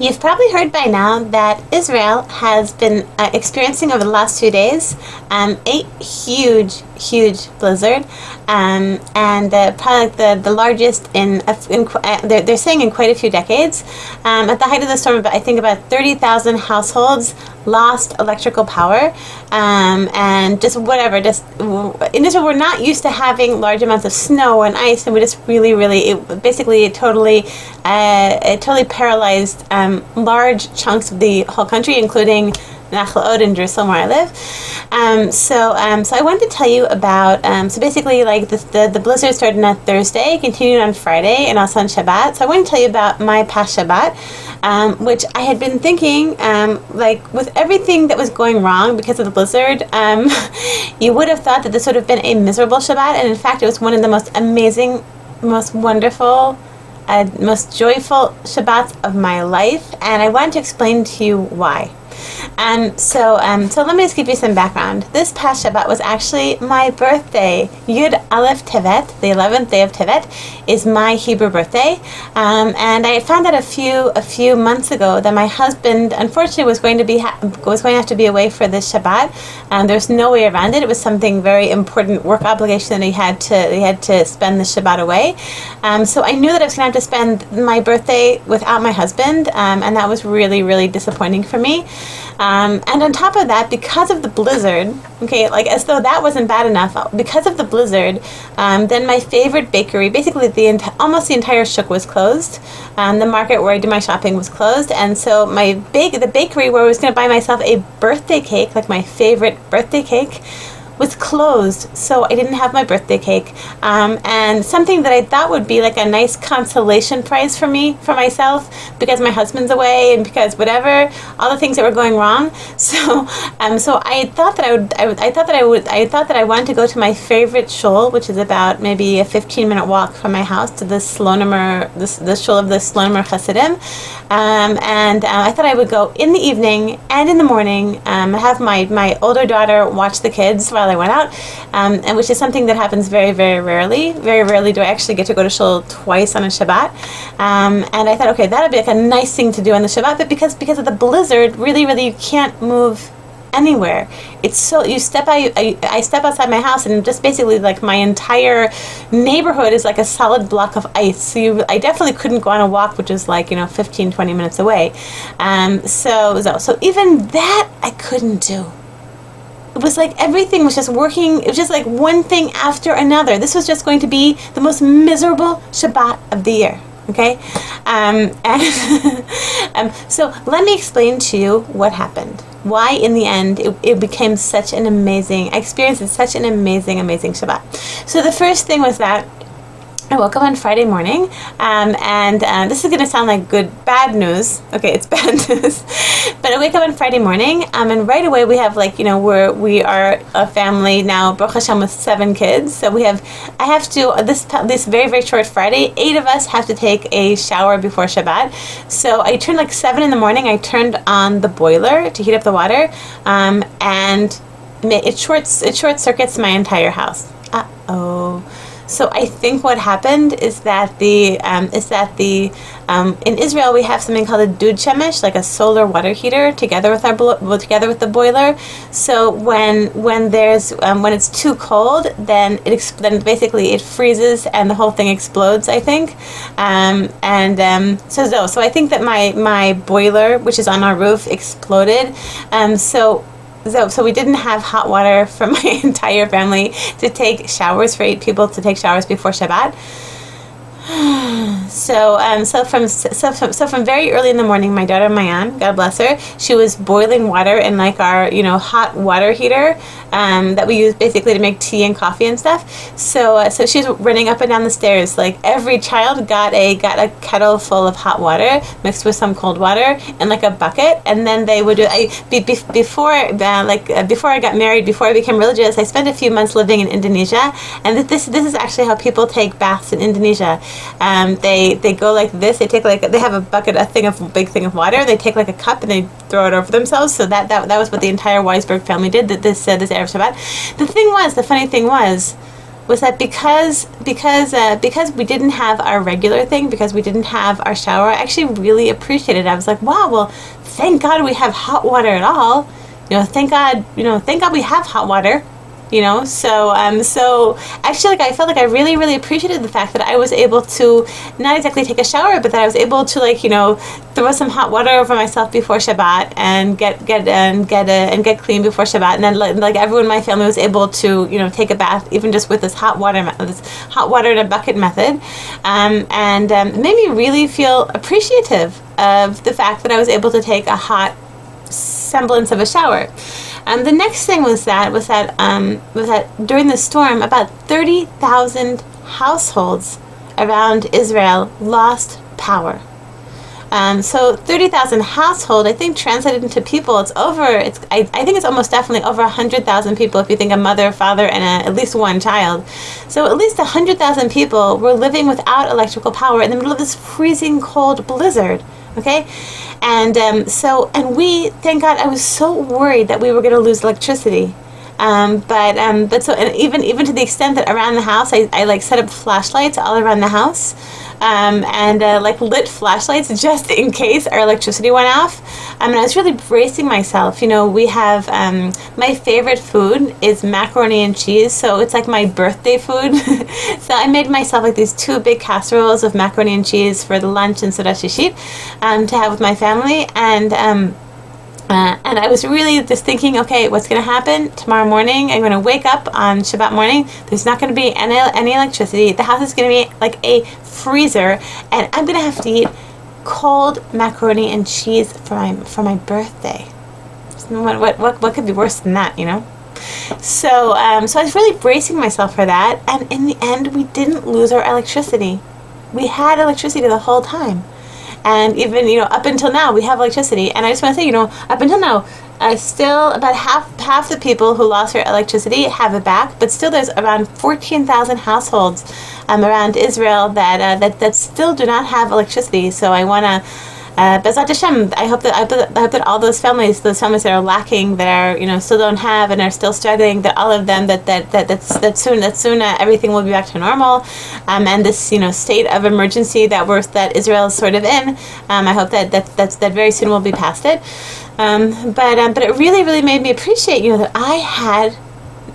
You've probably heard by now that Israel has been experiencing over the last 2 days a huge blizzard, and probably like the largest they're saying in quite a few decades. At the height of the storm, I think about 30,000 households lost electrical power, and just whatever. Just in Israel, we're not used to having large amounts of snow and ice, and we just it totally paralyzed large chunks of the whole country, including Nachlaot in Jerusalem, where I live. So I wanted to tell you about, so basically, like, the blizzard started on Thursday, continued on Friday, and also on Shabbat. So I want to tell you about my past Shabbat, which I had been thinking, like, with everything that was going wrong because of the blizzard, you would have thought that this would have been a miserable Shabbat, and in fact, it was one of the most amazing, most wonderful, most joyful Shabbats of my life, and I wanted to explain to you why. So let me just give you some background. This past Shabbat was actually my birthday. Yud Aleph Tevet, the 11th day of Tevet, is my Hebrew birthday. And I found out a few months ago that my husband, unfortunately, was going to have to be away for this Shabbat. There's no way around it. It was something very important, work obligation that he had to spend the Shabbat away. So I knew that I was going to have to spend my birthday without my husband, and that was really, really disappointing for me. And on top of that, because of the blizzard, okay, like as though that wasn't bad enough, because of the blizzard, then my favorite bakery, basically almost the entire shuk was closed. The market where I do my shopping was closed, and so the bakery where I was going to buy myself a birthday cake, like my favorite birthday cake, was closed, so I didn't have my birthday cake. And something that I thought would be like a nice consolation prize for myself, because my husband's away and because whatever, all the things that were going wrong. So I thought that I wanted to go to my favorite shul, which is about maybe a 15-minute walk from my house, to the Slonemer, the shul of the Slonemer Hasidim. And I thought I would go in the evening and in the morning, have my older daughter watch the kids while I went out, and which is something that happens very, very rarely. Very rarely do I actually get to go to shul twice on a Shabbat. And I thought, okay, that'd be like a nice thing to do on the Shabbat, but because of the blizzard, really, you can't move anywhere. It's so, I step outside my house, and just basically like my entire neighborhood is like a solid block of ice. So I definitely couldn't go on a walk, which is like 15-20 minutes away. So even that I couldn't do. It was like everything was just working. It was just like one thing after another. This was just going to be the most miserable Shabbat of the year. Okay, so let me explain to you what happened. Why, in the end, it became such an amazing. I experienced such an amazing Shabbat. So the first thing was that I woke up on Friday morning, and this is going to sound like bad news. Okay, it's bad news. But I wake up on Friday morning, and right away we have we are a family now, Baruch Hashem, with 7 kids. So this very, very short Friday, 8 of us have to take a shower before Shabbat. So I turned 7 in the morning, I turned on the boiler to heat up the water, and it short circuits my entire house. Uh-oh. So I think what happened is that in Israel we have something called a dud shemesh, like a solar water heater, together with the boiler. So when it's too cold, then basically it freezes and the whole thing explodes, I think. So I think that my boiler, which is on our roof, exploded. So we didn't have hot water for my entire family to take showers, for 8 people to take showers before Shabbat. So from very early in the morning, my daughter Mayan, God bless her, she was boiling water in our hot water heater that we use basically to make tea and coffee and stuff. So she's running up and down the stairs. Like every child got a kettle full of hot water mixed with some cold water and like a bucket, and then they would do. Before I got married, before I became religious, I spent a few months living in Indonesia, and this is actually how people take baths in Indonesia. They go like this. They have a bucket, a big thing of water. They take like a cup and they throw it over themselves. So that was what the entire Weisberg family did. This Erev Shabbat. The funny thing was was that because we didn't have our regular thing, because we didn't have our shower, I actually really appreciated it. I was like, wow, well, thank God we have hot water at all. Thank God we have hot water. So actually, I felt like I really, really appreciated the fact that I was able to not exactly take a shower, but that I was able to throw some hot water over myself before Shabbat and get clean before Shabbat, and then like everyone in my family was able to take a bath even just with this hot water in a bucket method, and it made me really feel appreciative of the fact that I was able to take a hot semblance of a shower. The next thing was that during the storm, about 30,000 households around Israel lost power. So 30,000 household, I think translated into people, I think it's almost definitely over 100,000 people if you think a mother, father, and at least one child. So at least 100,000 people were living without electrical power in the middle of this freezing cold blizzard. Okay, and we, thank God, I was so worried that we were going to lose electricity. But so, and even to the extent that around the house, I like set up flashlights all around the house, and like lit flashlights just in case our electricity went off. And I was really bracing myself. We have my favorite food is macaroni and cheese, so it's like my birthday food. So I made myself like these 2 big casseroles of macaroni and cheese for the lunch and Seudat Shishit to have with my family, and I was really just thinking, okay, what's going to happen tomorrow morning? I'm going to wake up on Shabbat morning. There's not going to be any electricity. The house is going to be like a freezer, and I'm going to have to eat cold macaroni and cheese for my birthday. What could be worse than that, So I was really bracing myself for that, and in the end, we didn't lose our electricity. We had electricity the whole time. And even, up until now, we have electricity. And I just want to say, up until now, still about half the people who lost their electricity have it back. But still, there's around 14,000 households around Israel that still do not have electricity. So I want to, Bezat Hashem, I hope that all those families that are lacking, that are still don't have and are still struggling, that all of them that soon everything will be back to normal, and this state of emergency that Israel is sort of in, I hope that very soon we'll be past it. But it really, really made me appreciate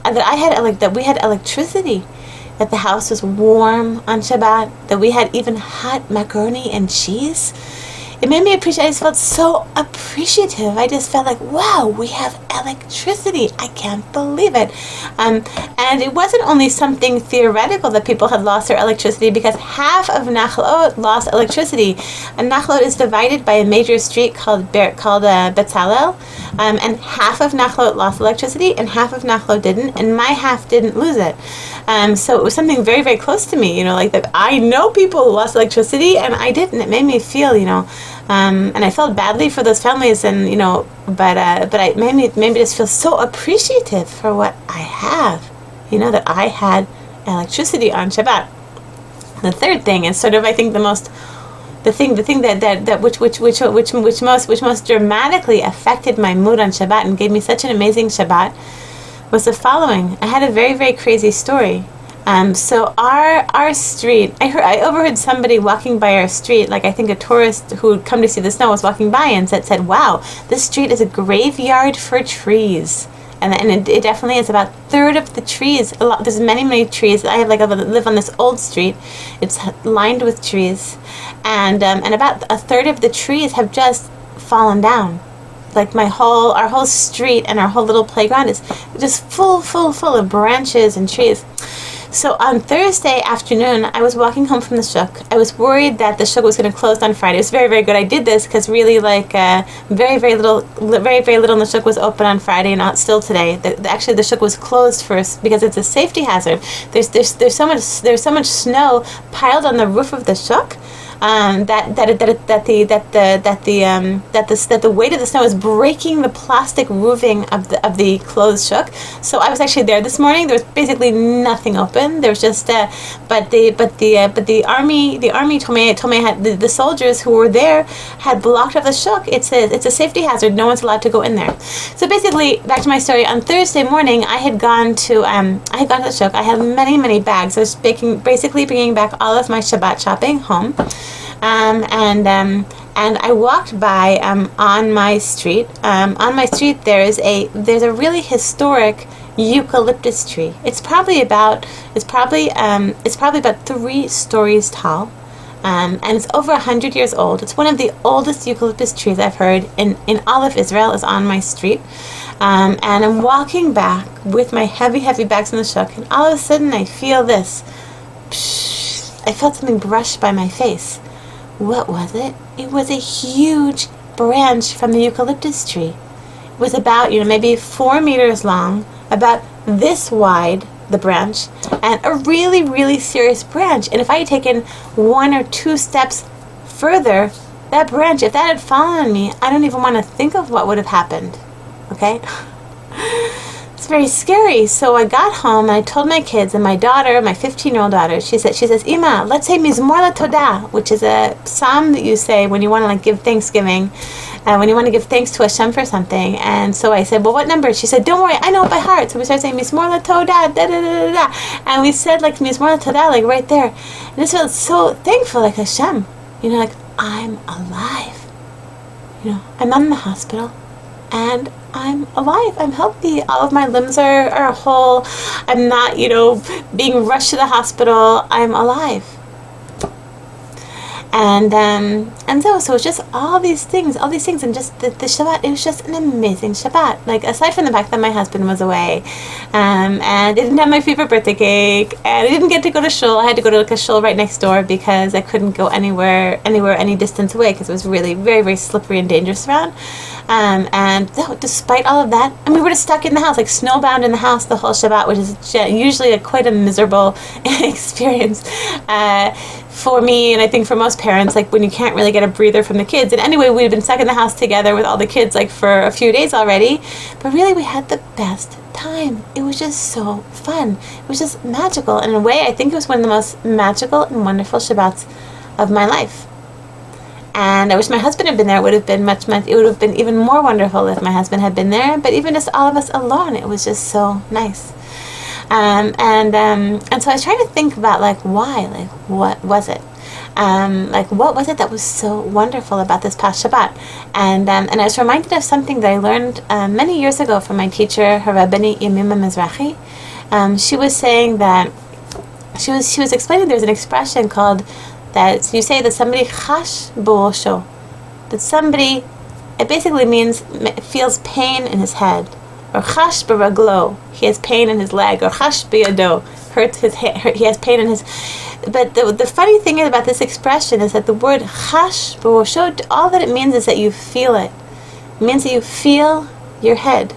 that we had electricity, that the house was warm on Shabbat, that we had even hot macaroni and cheese. It made me appreciate. I just felt so appreciative. I just felt like, wow, we have electricity. I can't believe it. And it wasn't only something theoretical that people had lost their electricity, because half of Nachlaot lost electricity. And Nachlaot is divided by a major street called Betzalel, and half of Nachlaot lost electricity, and half of Nachlaot didn't, and my half didn't lose it. So it was something very, very close to me. Like that. I know people who lost electricity, and I didn't. It made me feel, and I felt badly for those families, and but it made me just feel so appreciative for what I have, that I had electricity on Shabbat. The third thing is sort of, I think, the thing which most dramatically affected my mood on Shabbat and gave me such an amazing Shabbat was the following. I had a very, very crazy story. So our street, I overheard somebody walking by our street, like I think a tourist who had come to see the snow was walking by and said, wow, this street is a graveyard for trees. And it definitely is. About a third of the trees, there's many trees. I live on this old street. It's lined with trees. And about a third of the trees have just fallen down. Like our whole street and our whole little playground is just full of branches and trees. So on Thursday afternoon, I was walking home from the shuk. I was worried that the shuk was going to close on Friday. It was very, very good. I did this because really, very, very little in the shuk was open on Friday, and not still today. Actually, the shuk was closed first because it's a safety hazard. There's so much snow piled on the roof of the shuk. the weight of the snow is breaking the plastic roofing of the clothes shook. So I was actually there this morning. There was basically nothing open. There was just but the army told me the soldiers who were there had blocked off the shook. It's a safety hazard. No one's allowed to go in there. So basically, back to my story. On Thursday morning, I had gone to the shook. I had many bags. I was basically bringing back all of my Shabbat shopping home. And I walked by on my street. On my street, there's a really historic eucalyptus tree. It's probably about 3 stories tall, and it's over 100 years old. It's one of the oldest eucalyptus trees I've heard in all of Israel. Is on my street, and I'm walking back with my heavy bags in the shuk, and all of a sudden I feel this. I felt something brush by my face. What was it? It was a huge branch from the eucalyptus tree. It was about, maybe 4 meters long, about this wide, the branch, and a really, really serious branch. And if I had taken 1 or 2 steps further, that branch, if that had fallen on me, I don't even want to think of what would have happened. Okay? It's very scary. So I got home and I told my kids, and my daughter, my 15-year-old daughter, she says, Ima, let's say Mizmor LaTodah, which is a psalm that you say when you want to give Thanksgiving, when you want to give thanks to Hashem for something. And so I said, well, what number? She said, don't worry, I know it by heart. So we started saying Mizmor LaTodah, da da da da, and we said Mizmor LaTodah, right there. And I just felt so thankful, Hashem, I'm alive. I'm not in the hospital, and I'm alive. I'm healthy. All of my limbs are whole. I'm not, being rushed to the hospital. I'm alive. And so it's just all these things, and just the Shabbat. It was just an amazing Shabbat. Aside from the fact that my husband was away, and I didn't have my favorite birthday cake, and I didn't get to go to shul. I had to go to a shul right next door because I couldn't go anywhere any distance away because it was really very, very slippery and dangerous around. And despite all of that, we were just stuck in the house, snowbound in the house the whole Shabbat, which is usually quite a miserable experience for me, and I think for most parents, when you can't really get a breather from the kids. And anyway, we'd been stuck in the house together with all the kids for a few days already, but really we had the best time. It was just so fun. It was just magical. And in a way, I think it was one of the most magical and wonderful Shabbats of my life. And I wish my husband had been there. It would have been it would have been even more wonderful if my husband had been there. But even just all of us alone, it was just so nice. And so I was trying to think about why, what was it? What was it that was so wonderful about this past Shabbat? And I was reminded of something that I learned many years ago from my teacher, her Rabbani Yemima Mizrahi. She was saying that she was explaining there's an expression called that you say that somebody chash b'rosho, that somebody, it basically means feels pain in his head, or chash b'raglo, he has pain in his leg, or chash b'yado, hurts his head, he has pain in his. But the funny thing about this expression is that the word chash b'rosho, all that it means is that you feel it. It means that you feel your head,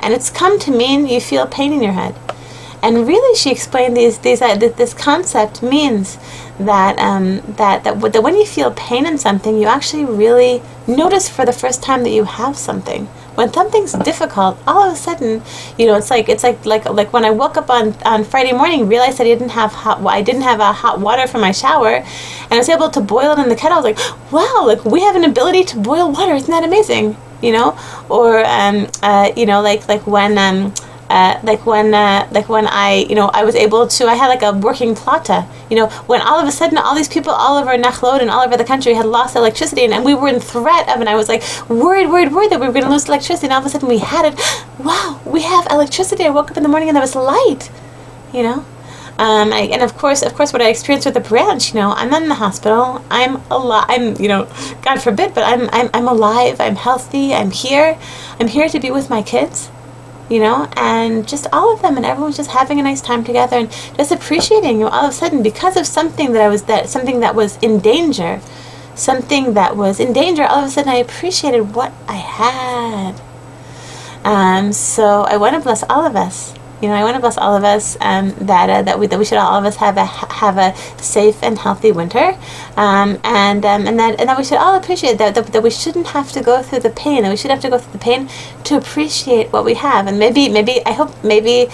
and it's come to mean you feel pain in your head. And really, she explained this concept means that when you feel pain in something, you actually really notice for the first time that you have something. When something's difficult, all of a sudden, it's like when I woke up on Friday morning, realized I didn't have hot water for my shower, and I was able to boil it in the kettle. I was like, wow, we have an ability to boil water. Isn't that amazing? Or when I was able to, I had a working plata, when all of a sudden all these people all over Nachlod and all over the country had lost electricity, and we were in threat of, and I was worried that we were going to lose electricity, and all of a sudden we had it. Wow, we have electricity. I woke up in the morning and there was light, and of course what I experienced with the branch, I'm not in the hospital. I'm alive. I'm, God forbid, but I'm alive. I'm healthy. I'm here to be with my kids. And just all of them, and everyone's just having a nice time together and just appreciating, all of a sudden, because of something that was in danger, all of a sudden I appreciated what I had. So I want to bless all of us, I want to bless all of us, that we should all of us have a safe and healthy winter, and that we should all appreciate that we shouldn't have to go through the pain. That we should have to go through the pain to appreciate what we have. And maybe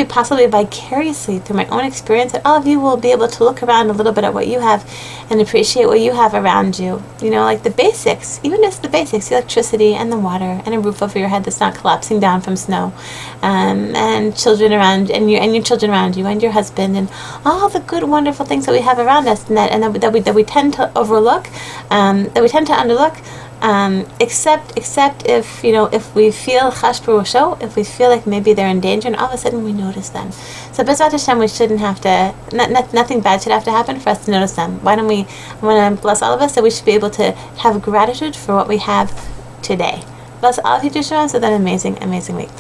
possibly vicariously through my own experience, that all of you will be able to look around a little bit at what you have and appreciate what you have around you. Like the basics, even just the basics, the electricity and the water and a roof over your head that's not collapsing down from snow, and children around, and your children around you, and your husband, and all the good, wonderful things that we have around us, and that we tend to overlook, that we tend to underlook. Except if if we feel chash b'rosho, if we feel like maybe they're in danger, and all of a sudden we notice them. So B'ezrat Hashem, we shouldn't have to. Nothing bad should have to happen for us to notice them. Why don't we? I want to bless all of us that we should be able to have gratitude for what we have today. Bless all of you, Joshua, so that amazing week.